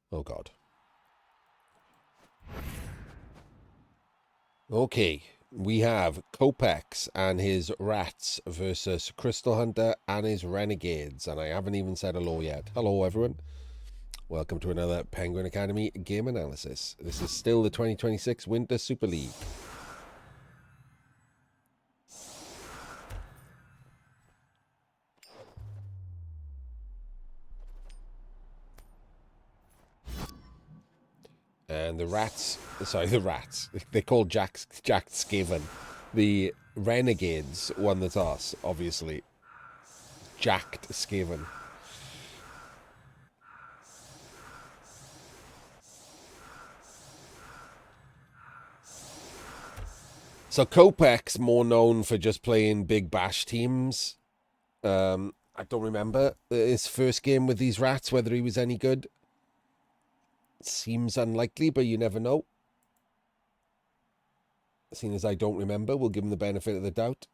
Oh, God. Okay, we have Kopecz and his rats versus Crystal Hunter and his renegades. And I haven't even said hello yet. Hello, everyone. Welcome to another Penguin Academy game analysis. This is still the 2026 Winter Super League. And the rats, sorry, the rats, they're called Jack Skaven. The renegades won the toss, obviously. Jacked Skaven. So Kopecz, more known for just playing big bash teams. I don't remember his first game with these rats, whether he was any good. Seems unlikely, but you never know. Seeing as I don't remember, we'll give him the benefit of the doubt.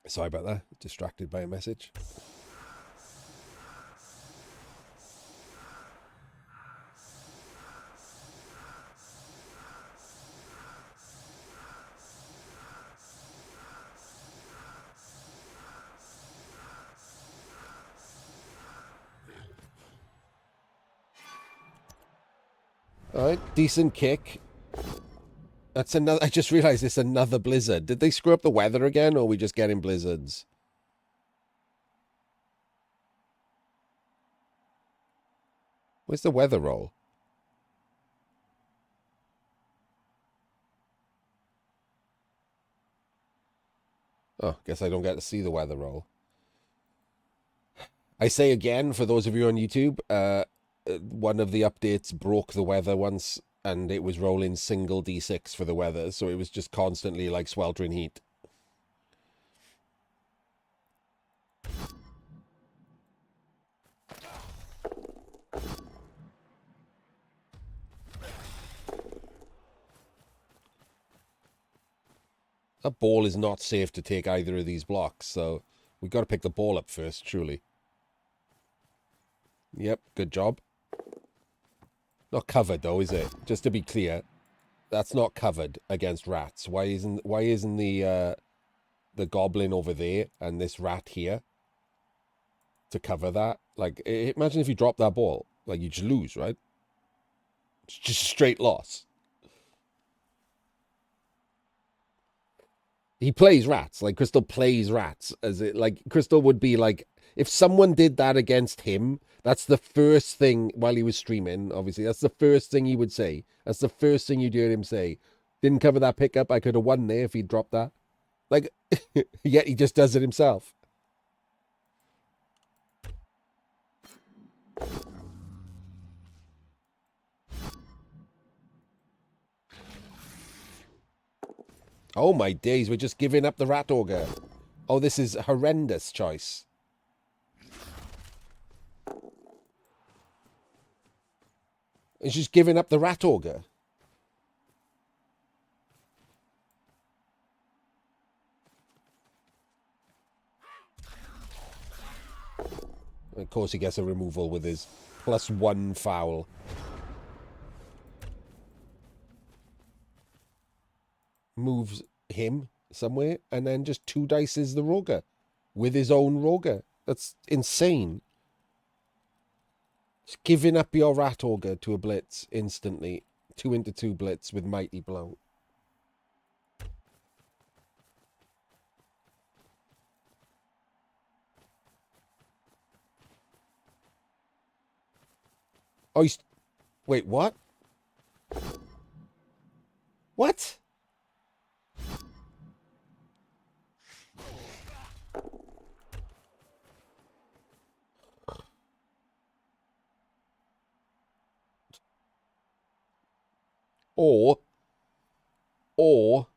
Sorry about that. Distracted by a message. All right, decent kick. That's another. I just realized it's another blizzard. Did they screw up the weather again, or are we just getting blizzards? Where's the weather roll? Oh, guess I don't get to see the weather roll. I say again, for those of you on YouTube, one of the updates broke the weather once, and it was rolling single D6 for the weather, so it was just constantly like sweltering heat. That ball is not safe to take either of these blocks, so we got to pick the ball up first, truly. Yep, good job. Not covered though, is it? Just to be clear, that's not covered against rats. Why isn't the goblin over there and this rat here to cover that? Like, imagine if you drop that ball, like you just lose, right? It's just straight loss. He plays rats. Like Crystal plays rats. As it like Crystal would be like if someone did that against him, that's the first thing while he was streaming, obviously. That's the first thing he would say. That's the first thing you'd hear him say. Didn't cover that pickup. I could have won there if he'd dropped that. Like yet he just does it himself. Oh my days, we're just giving up the rat ogre. Oh, this is a horrendous choice. It's just giving up the rat ogre. Of course, he gets a removal with his +1 foul. Moves him somewhere, and then just 2 dices the Roger with his own Roger. That's insane. Just giving up your Rat Ogre to a Blitz instantly. 2/2 Blitz with Mighty Blow. Oh, he's... Wait, what? What? Or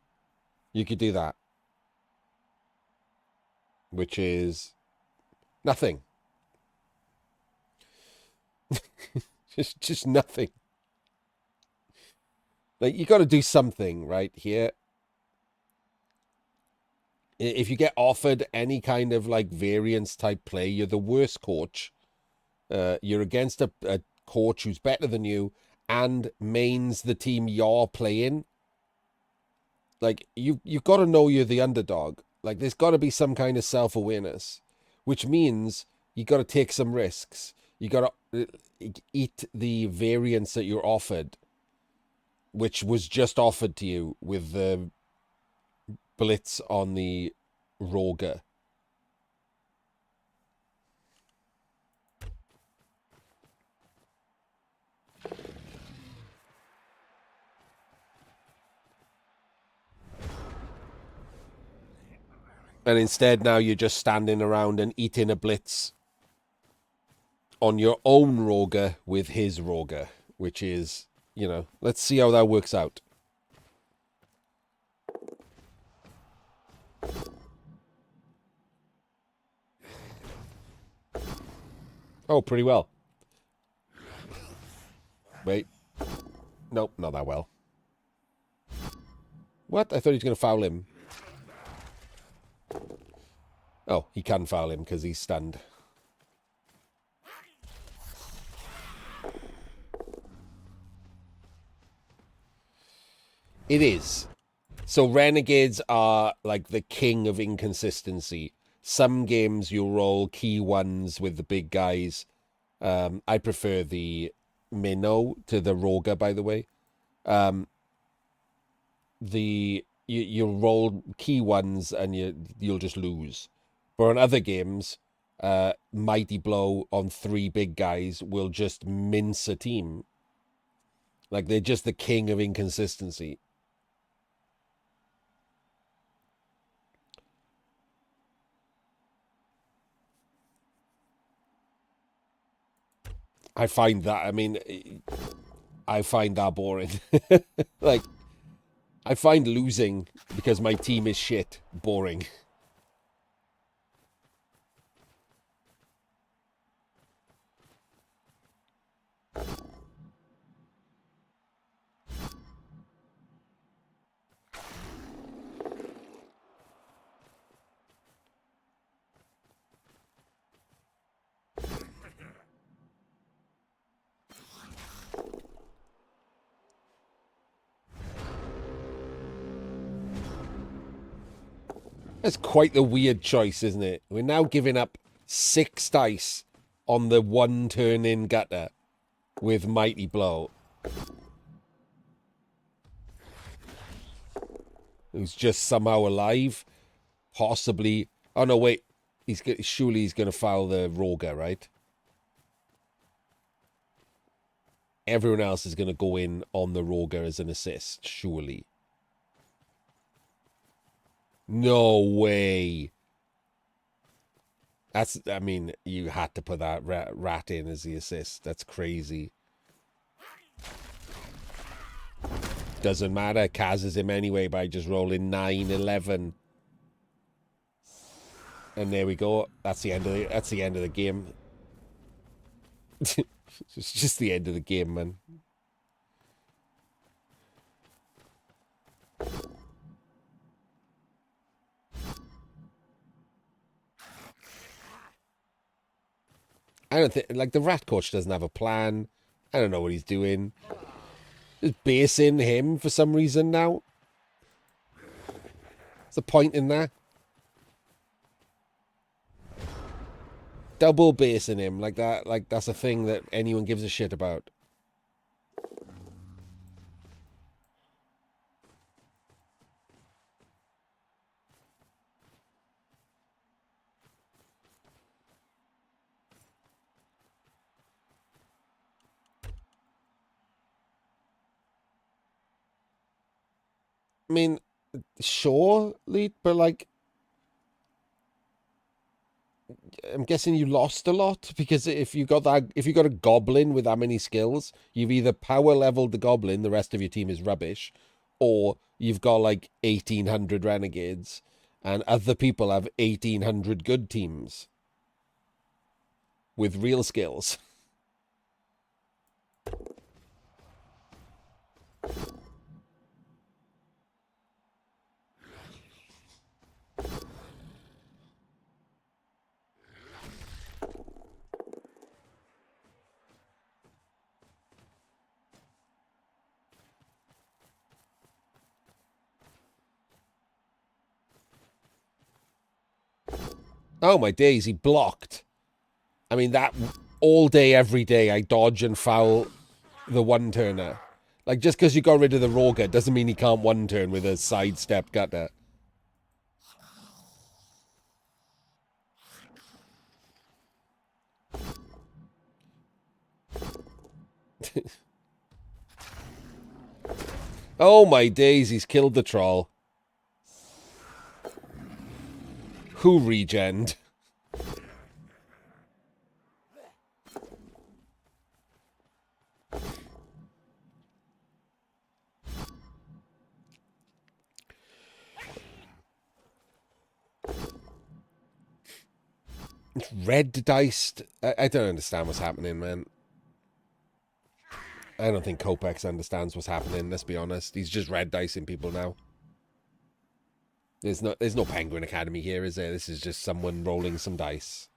you could do that, which is nothing. Just nothing. Like, you got to do something right here. If you get offered any kind of like variance type play, you're the worst coach. You're against a coach who's better than you and mains the team you're playing. Like, you've got to know you're the underdog. Like, there's got to be some kind of self-awareness, which means you got to take some risks. You got to eat the variance that you're offered, which was just offered to you with the blitz on the Roger. And instead now you're just standing around and eating a blitz on your own Roger with his Roger, which is, you know, let's see how that works out. Oh, pretty well. Wait. Nope, not that well. What? I thought he was going to foul him. Oh, he can foul him because he's stunned. It is. So Renegades are like the king of inconsistency. Some games you'll roll key ones with the big guys. I prefer the Minnow to the Roger, by the way. You roll key ones and you'll just lose. But on other games, Mighty Blow on 3 big guys will just mince a team. Like, they're just the king of inconsistency. I find that, I mean, I find that boring. Like, I find losing because my team is shit boring. That's quite the weird choice, isn't it? We're now giving up 6 dice on the 1 turn in gutter with Mighty Blow. Who's just somehow alive. Possibly. Oh, no, wait. Surely he's going to foul the Roger, right? Everyone else is going to go in on the Roger as an assist, surely. No way. I mean, you had to put that rat in as the assist. That's crazy. Doesn't matter. Kazes him anyway by just rolling 9-11. And there we go. That's the end of the game. It's just the end of the game, man. I don't think, like, the rat coach doesn't have a plan. I don't know what he's doing. Just basing him for some reason now. What's the point in that? Double basing him like that. Like, that's a thing that anyone gives a shit about. I mean, surely, but like, I'm guessing you lost a lot because if you got a goblin with that many skills, you've either power leveled the goblin, the rest of your team is rubbish, or you've got like 1,800 renegades, and other people have 1,800 good teams with real skills. Oh my days, he blocked. I mean, that all day, every day, I dodge and foul the one-turner. Like, just because you got rid of the Roger doesn't mean he can't one-turn with a sidestep gutter. Oh my days, he's killed the troll. Who regened? Red diced. I don't understand what's happening, man. I don't think Kopecz understands what's happening, let's be honest. He's just red dicing people now. There's no Penguin Academy here, is there? This is just someone rolling some dice.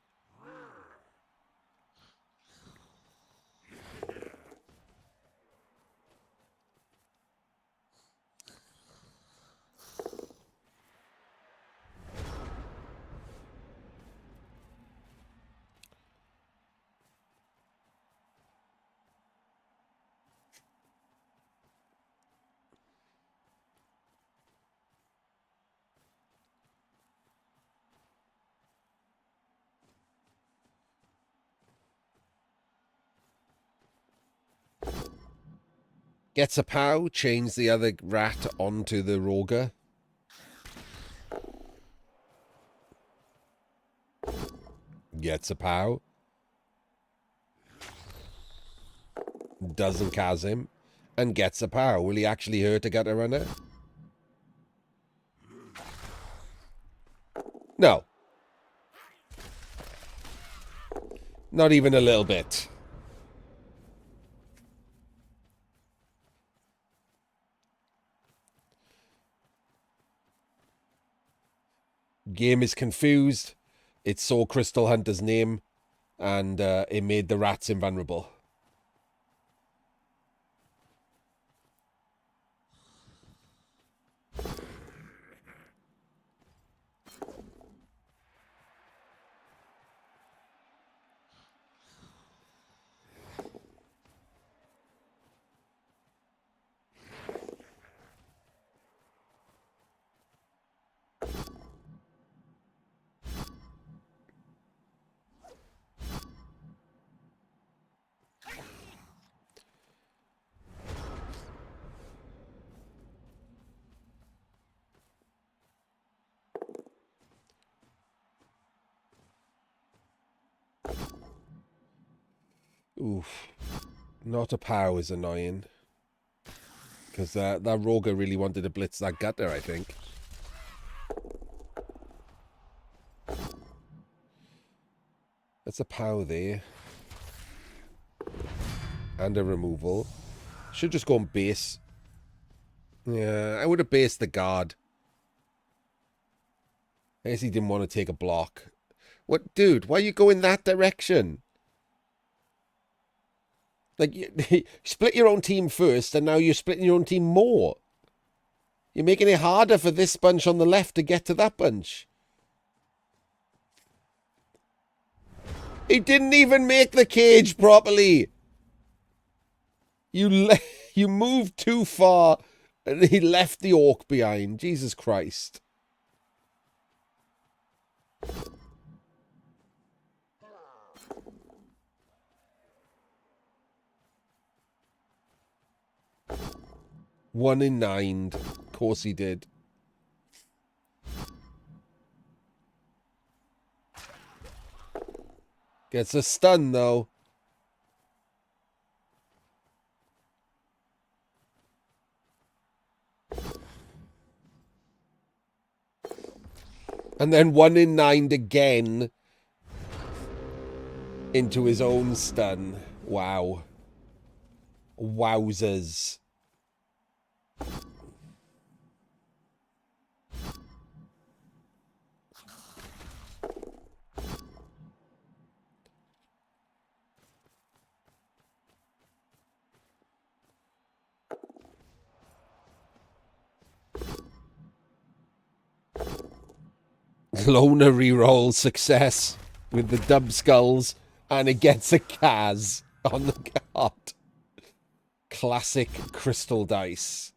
Gets a pow, chains the other rat onto the Roger. Gets a pow. Doesn't cas him. And gets a pow. Will he actually hurt a gutter runner? No. Not even a little bit. Game is confused. It saw Crystal Hunter's name, and it made the rats invulnerable. Oof. Not a pow is annoying. Because that Roger really wanted to blitz that gutter, I think. That's a pow there. And a removal. Should just go on base. Yeah, I would have based the guard. I guess he didn't want to take a block. What, dude, why are you going that direction? Like, you split your own team first, and now you're splitting your own team more. You're making it harder for this bunch on the left to get to that bunch. He didn't even make the cage properly. You moved too far, and he left the orc behind. Jesus Christ. One in 9 course he did. Gets a stun, though. And then 1 in 9 again into his own stun. Wow. Wowzers. Loner reroll success with the dub skulls, and it gets a Kaz on the card. Classic crystal dice.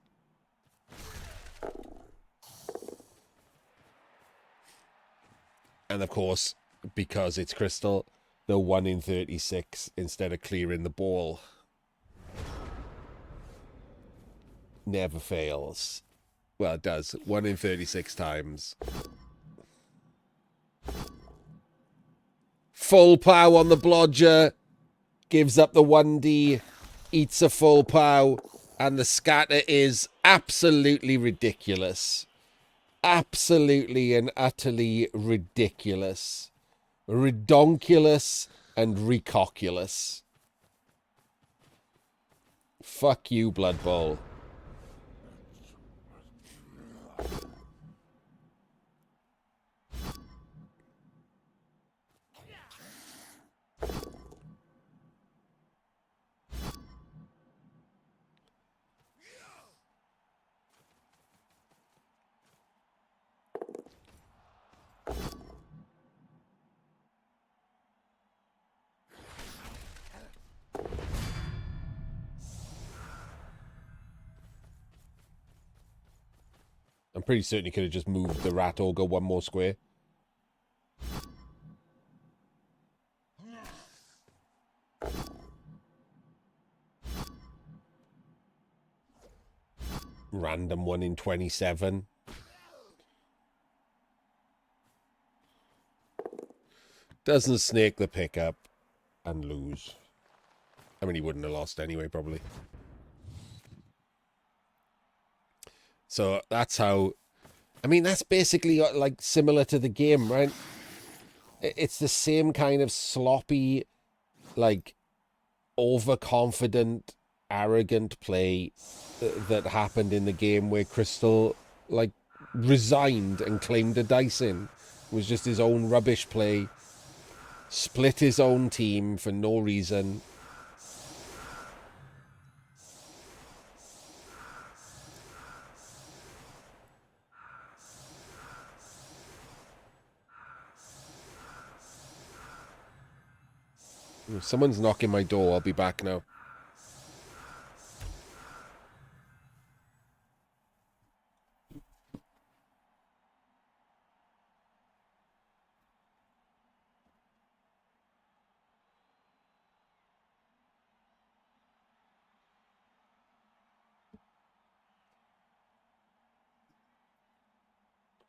And of course, because it's crystal, the 1 in 36 instead of clearing the ball. Never fails. Well, it does. 1 in 36 times. Full pow on the blodger. Gives up the 1D. Eats a full pow. And the scatter is absolutely ridiculous. Absolutely and utterly ridiculous. Redonkulous and recoculous. Fuck you, Blood Bowl. I'm pretty certain he could have just moved the rat ogre one more square. Random 1 in 27. Doesn't snake the pickup and lose. I mean, he wouldn't have lost anyway, probably. So that's how... I mean, that's basically like similar to the game, right? It's the same kind of sloppy, like, overconfident, arrogant play that happened in the game where Crystal, like, resigned and claimed a dice in. It was just his own rubbish play. Split his own team for no reason. Someone's knocking my door. I'll be back now.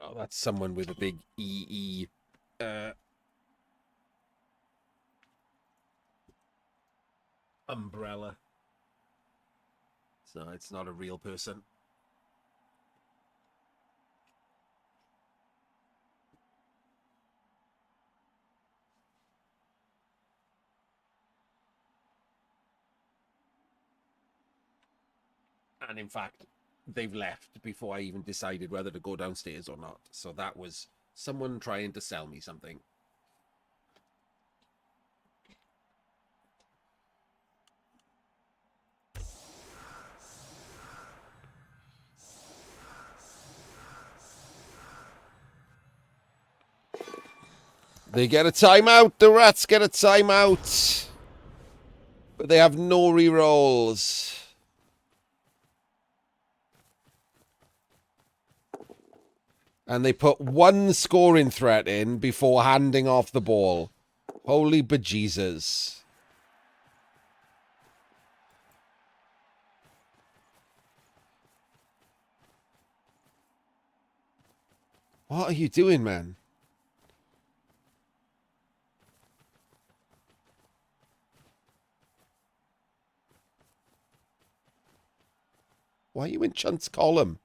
Oh, that's someone with a big EE umbrella. So it's not a real person. And in fact, they've left before I even decided whether to go downstairs or not. So that was someone trying to sell me something. They get a timeout. The rats get a timeout. But they have no rerolls. And they put one scoring threat in before handing off the ball. Holy bejesus. What are you doing, man? Why are you in Chunt's column?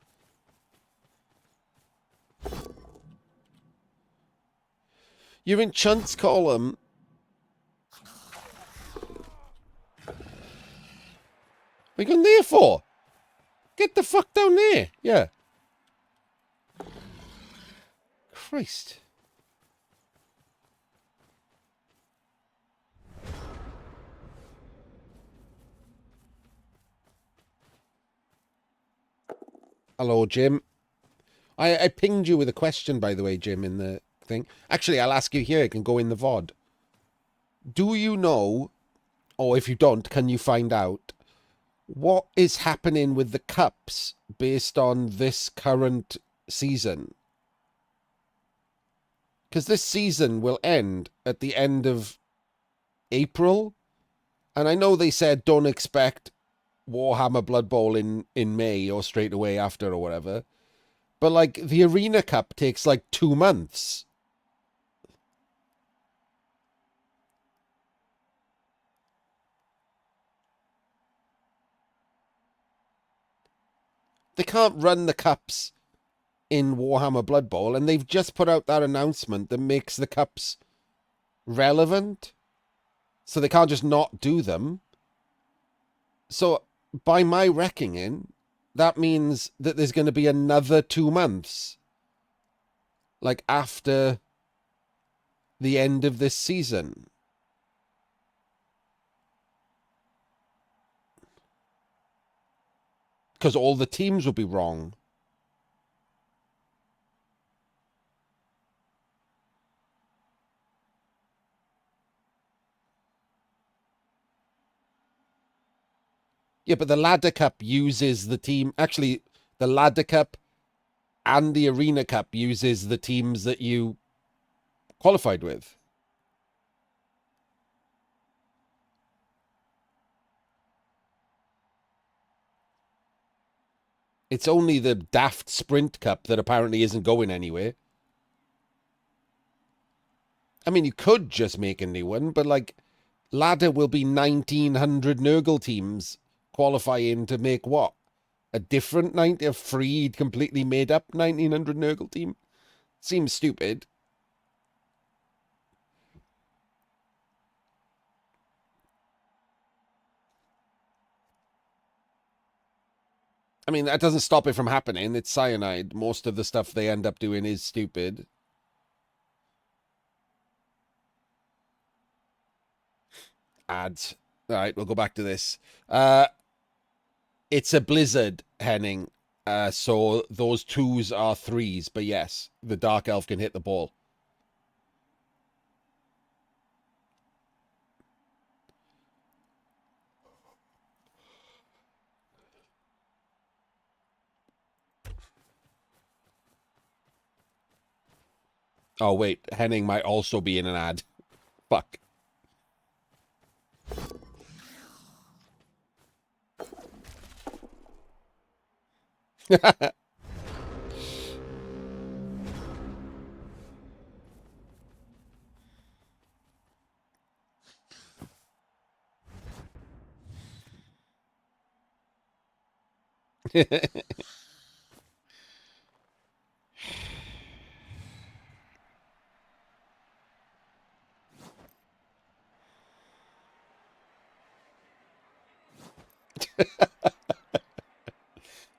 You're in Chunt's column. What are you going there for? Get the fuck down there. Yeah. Christ. Hello, Jim. I pinged you with a question, by the way, Jim, in the thing. Actually, I'll ask you here. It can go in the VOD. Do you know, or if you don't, can you find out, what is happening with the cups based on this current season? Because this season will end at the end of April. And I know they said don't expect Warhammer Blood Bowl in May or straight away after or whatever. But, like, the Arena Cup takes, like, 2 months. They can't run the cups in Warhammer Blood Bowl, and they've just put out that announcement that makes the cups relevant. So they can't just not do them. So, by my reckoning, that means that there's going to be another 2 months. Like, after the end of this season. Because all the teams will be wrong. Yeah, but the Ladder Cup uses the team... Actually, the Ladder Cup and the Arena Cup uses the teams that you qualified with. It's only the daft Sprint Cup that apparently isn't going anywhere. I mean, you could just make a new one, but, like, Ladder will be 1,900 Nurgle teams qualifying to make what? A different 90, a free, completely made up 1,900 Nurgle team? Seems stupid. I mean, that doesn't stop it from happening. It's cyanide. Most of the stuff they end up doing is stupid. Ads. All right, we'll go back to this. It's a blizzard, Henning. So those 2s are 3s. But yes, the Dark Elf can hit the ball. Oh, wait. Henning might also be in an ad. Fuck.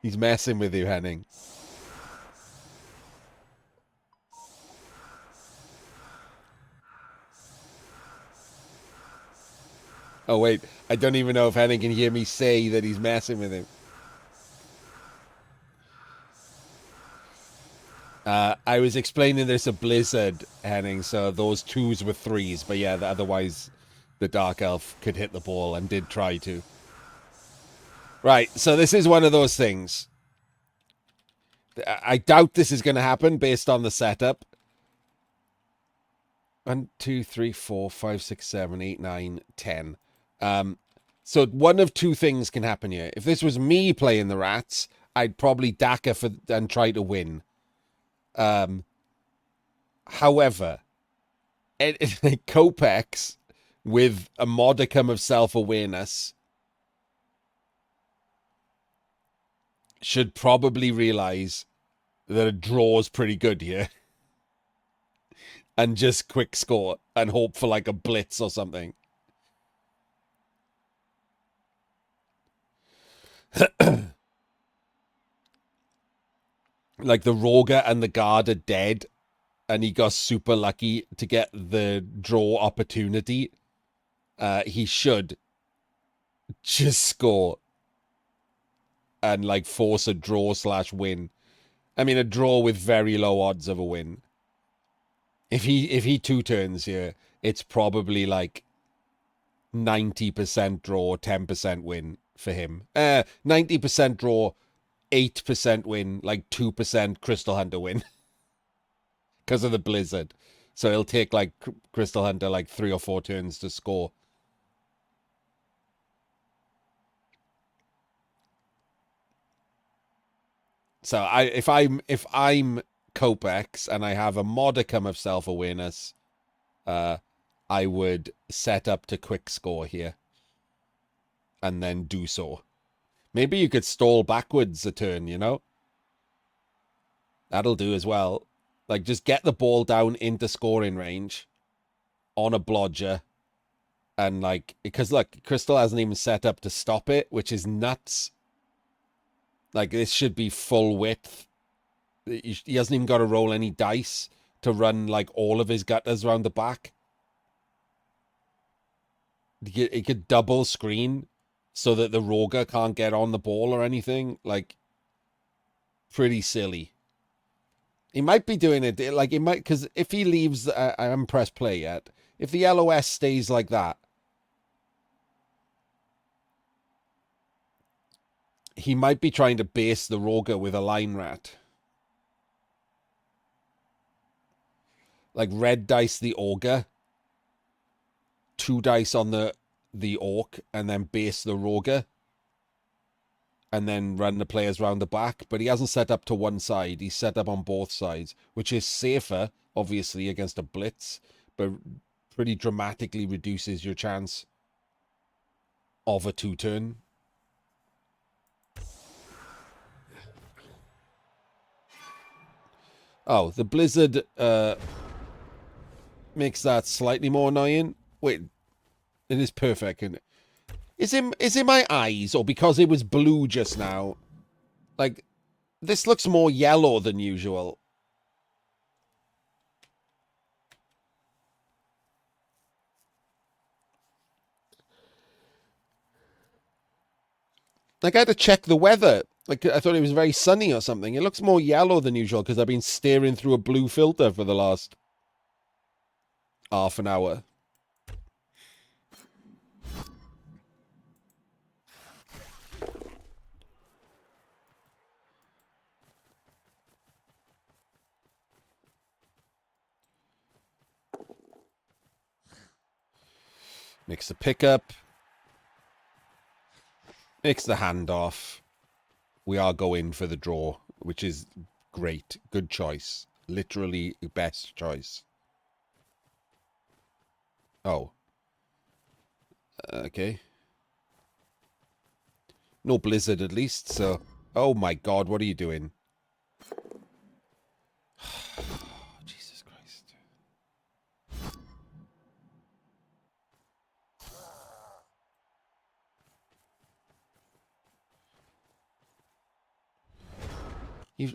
He's messing with you, Henning. Oh, wait. I don't even know if Henning can hear me say that he's messing with him. I was explaining there's a blizzard, Henning, so those 2s were 3s. But yeah, otherwise the Dark Elf could hit the ball and did try to. Right, so this is one of those things. I doubt this is going to happen based on the setup. 1, 2, 3, 4, 5, 6, 7, 8, 9, 10. So one of two things can happen here. If this was me playing the Rats, I'd probably DACA and try to win. However, Kopecz, with a modicum of self-awareness, should probably realize that a draw is pretty good here and just quick score and hope for like a blitz or something. Like the Roger and the guard are dead and he got super lucky to get the draw opportunity. He should just score and like force a draw / win. I mean, a draw with very low odds of a win. If he two turns here, it's probably like 90% draw, 10% win for him. 90% draw, 8% win, like 2% Crystal Hunter win because of the blizzard. So it'll take like Crystal Hunter like 3 or 4 turns to score. So if I'm Kopecz and I have a modicum of self-awareness, I would set up to quick score here and then do so. Maybe you could stall backwards a turn, you know? That'll do as well. Like, just get the ball down into scoring range on a blodger. And, like, because, look, Crystal hasn't even set up to stop it, which is nuts. Like, this should be full width. He hasn't even got to roll any dice to run, like, all of his gutters around the back. He could double screen so that the Roger can't get on the ball or anything. Like, pretty silly. He might be doing it, like, he might, because if he leaves, I haven't pressed play yet. If the LOS stays like that, he might be trying to base the Roger with a line rat. Like, red dice the Ogre, 2 dice on the Orc, and then base the Roger, and then run the players round the back. But he hasn't set up to one side. He's set up on both sides, which is safer, obviously, against a blitz, but pretty dramatically reduces your chance of a 2-turn. Oh, the blizzard makes that slightly more annoying. Wait, it is perfect. Is it my eyes, or because it was blue just now? Like, this looks more yellow than usual. Like, I had to check the weather. Like, I thought it was very sunny or something. It looks more yellow than usual because I've been staring through a blue filter for the last half an hour. Makes the pickup. Makes the handoff. We are going for the draw, which is great. Good choice. Literally best choice. Oh. Okay. No blizzard, at least, so... Oh my god, what are you doing? Jesus Christ.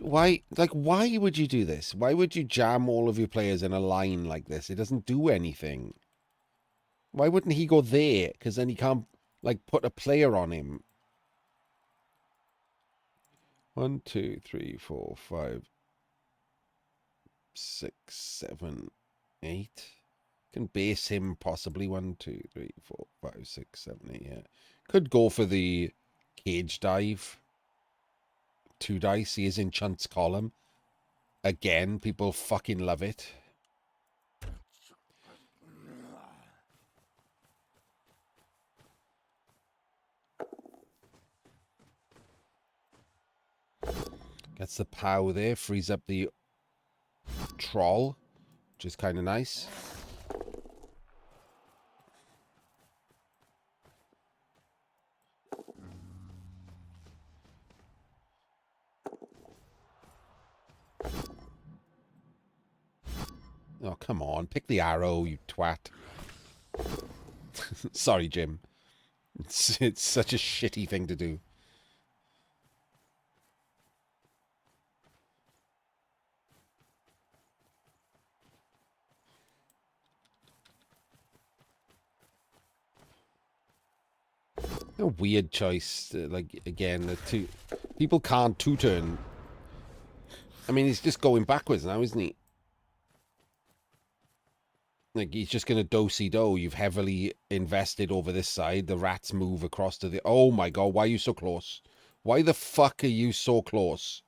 Why would you do this? Why would you jam all of your players in a line like this? It doesn't do anything. Why wouldn't he go there? Because then he can't, like, put a player on him. 1, 2, 3, 4, 5, 6, 7, 8. Can base him possibly. 1, 2, 3, 4, 5, 6, 7, 8. Yeah. Could go for the cage dive. 2 dice. He is in Chunt's column. Again, people fucking love it. Gets the pow there. Frees up the troll. which is kind of nice. Oh, come on. Pick the arrow, you twat. Sorry, Jim. It's such a shitty thing to do. A weird choice. Like, again, the two... People can't two-turn. I mean, he's just going backwards now, isn't he? Like, he's just going to do-si-do. You've heavily invested over this side. The rats move across to the... Oh, my God. Why are you so close? Why the fuck are you so close?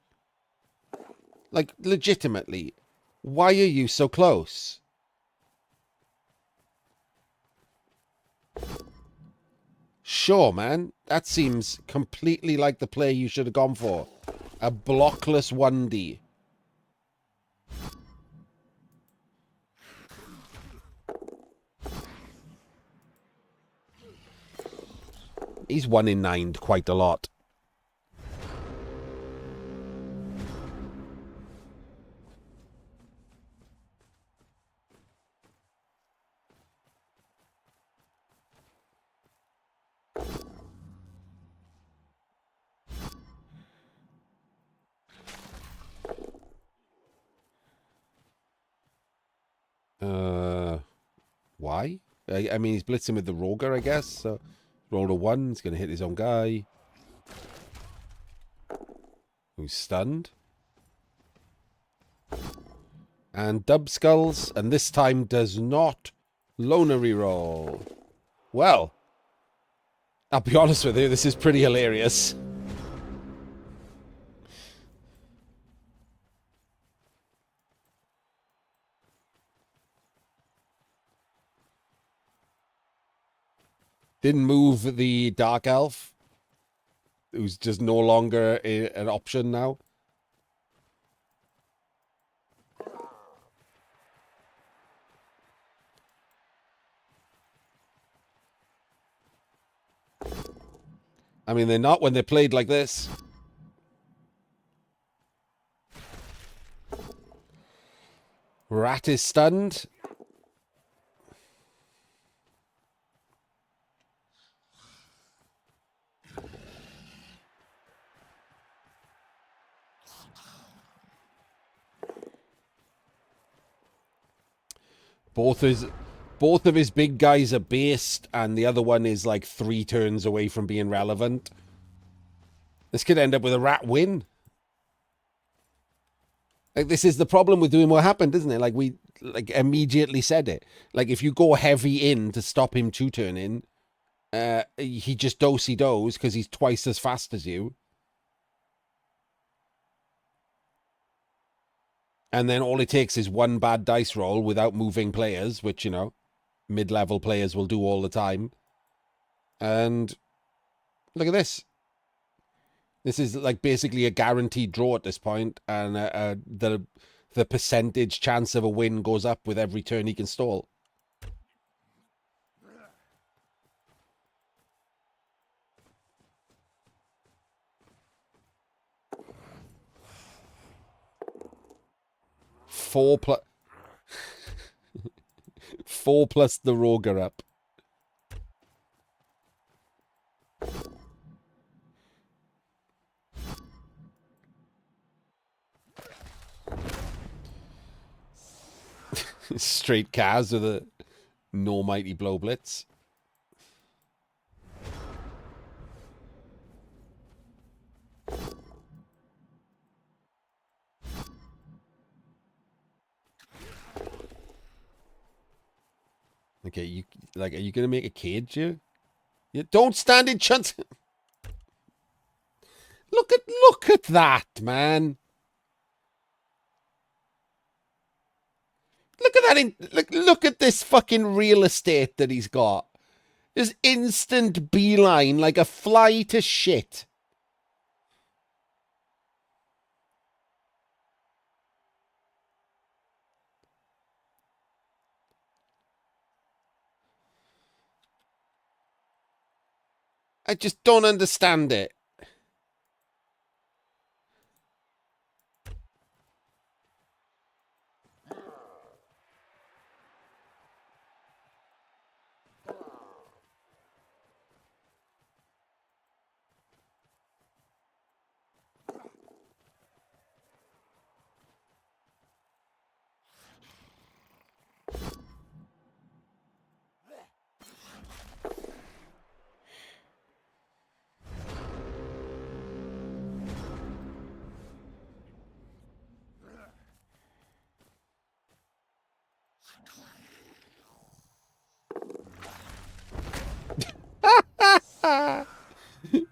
Like, legitimately. Why are you so close? Sure, man. That seems completely like the play you should have gone for. A blockless 1D. He's 1 in 9 quite a lot. Why? I mean, he's blitzing with the Roger, I guess. So, roll a 1. He's going to hit his own guy. Who's stunned. And Dub Skulls, and this time does not loner reroll. Well, I'll be honest with you, this is pretty hilarious. Didn't move the Dark Elf, who's just no longer an option now. I mean, they're not when they're played like this. Rat is stunned. Both of his big guys are based, and the other one is like 3 turns away from being relevant. This could end up with a rat win. Like, this is the problem with doing what happened, isn't it? Like, we immediately said it. Like, if you go heavy in to stop him two-turning, he just do-si-dos because he's twice as fast as you. And then all it takes is one bad dice roll without moving players, which, you know, mid-level players will do all the time. And look at this. This is like basically a guaranteed draw at this point, and the percentage chance of a win goes up with every turn he can stall. Four plus the Roger up. Straight Kaz with a no mighty blow blitz. Okay, are you gonna make a cage? You don't stand in chance. Look at that, man. Look at that! Look at this fucking real estate that he's got. Just instant beeline like a fly to shit. I just don't understand it.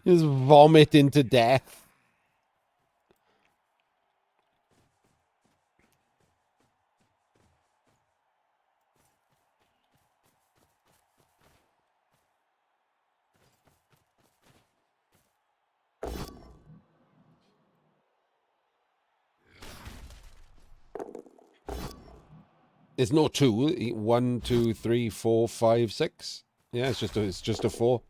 Just vomit into death. There's no two. 1, 2, 3, 4, 5, 6. Yeah, it's just a 4.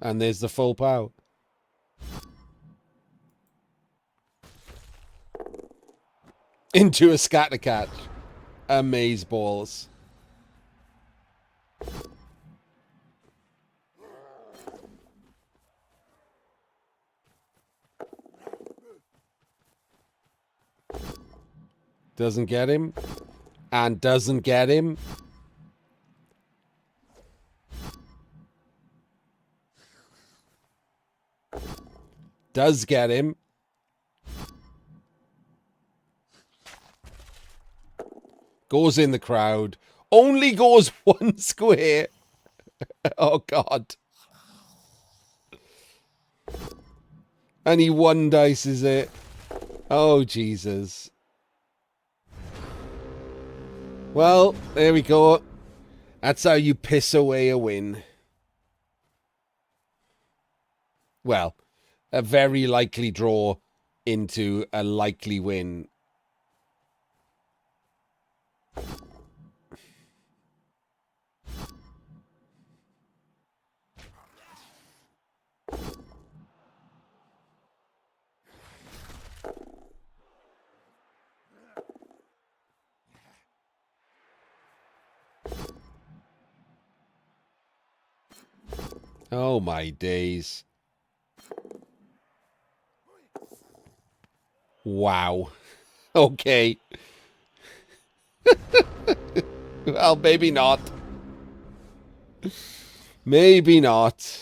And there's the full pow. Into a scatter catch. Amaze balls. Doesn't get him. And doesn't get him. Does get him. Goes in the crowd. Only goes one square. Oh, God. And he one dices it. Oh, Jesus. Well, there we go. That's how you piss away a win. Well, a very likely draw into a likely win. Oh, my days. Wow. Okay. Well, maybe not. Maybe not.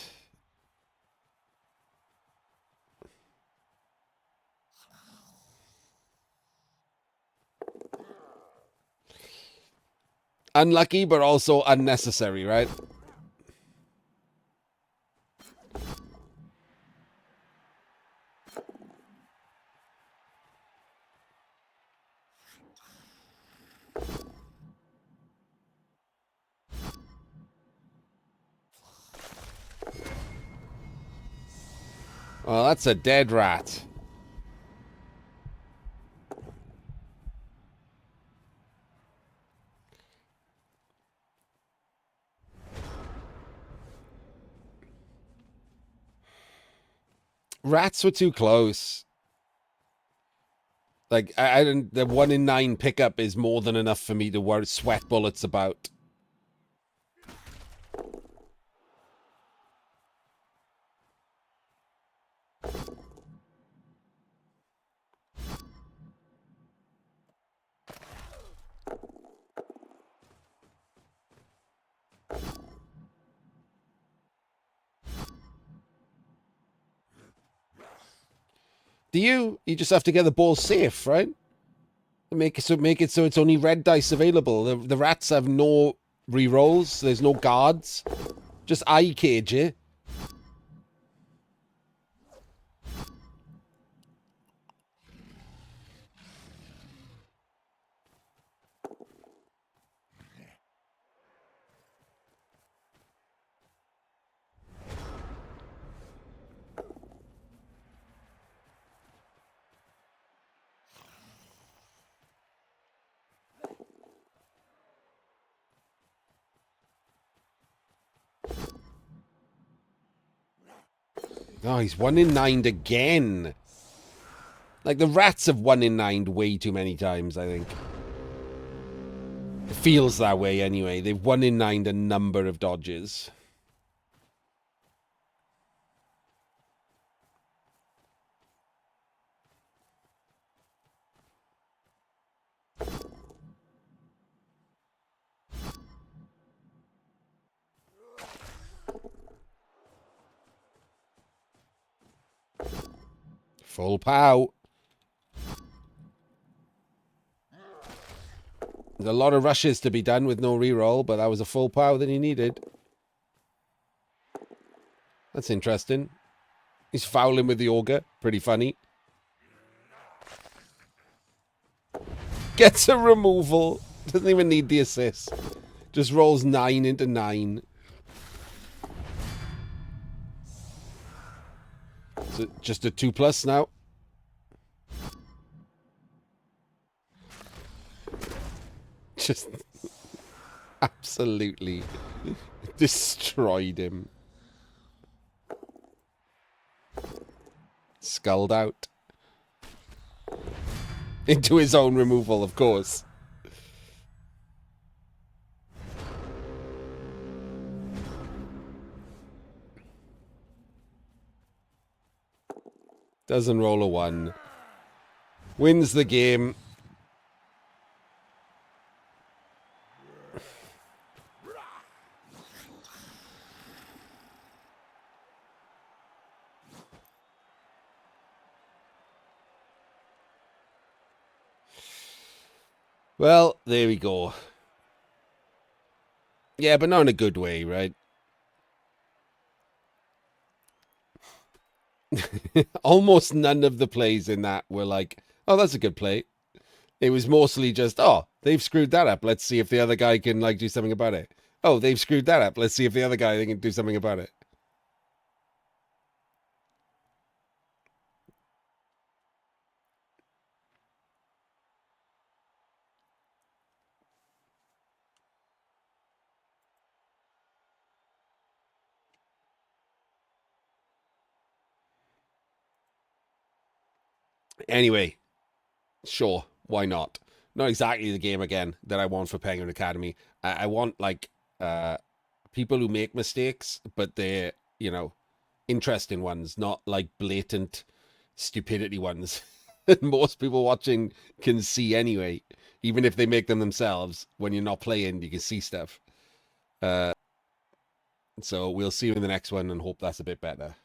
Unlucky, but also unnecessary, right? Well, that's a dead rat. Rats were too close. Like, I didn't. The 1 in 9 pickup is more than enough for me to worry, sweat bullets about. You just have to get the ball safe, right? Make it so it's only red dice available. The rats have no rerolls. There's no guards. Just eye cage it. Oh, he's 1 in 9 again. Like, the rats have 1 in 9 way too many times, I think. It feels that way anyway. They've 1 in 9 a number of dodges. Full pow. There's a lot of rushes to be done with no reroll, but that was a full pow that he needed. That's interesting. He's fouling with the auger. Pretty funny. Gets a removal. Doesn't even need the assist. Just rolls 9 into 9. So just a 2+ now. Just absolutely destroyed him. Sculled out. Into his own removal, of course. Doesn't roll a 1. Wins the game. Well, there we go. Yeah, but not in a good way, right? Almost none of the plays in that were like, oh, that's a good play. It was mostly just, oh, they've screwed that up. Let's see if the other guy can like do something about it. Oh, they've screwed that up. Let's see if the other guy can do something about it. Anyway, sure, why not? Not exactly the game again that I want for Penguin Academy. I want like people who make mistakes, but they're, you know, interesting ones, not like blatant stupidity ones that most people watching can see anyway. Even if they make them themselves, when you're not playing, you can see stuff. So we'll see you in the next one and hope that's a bit better.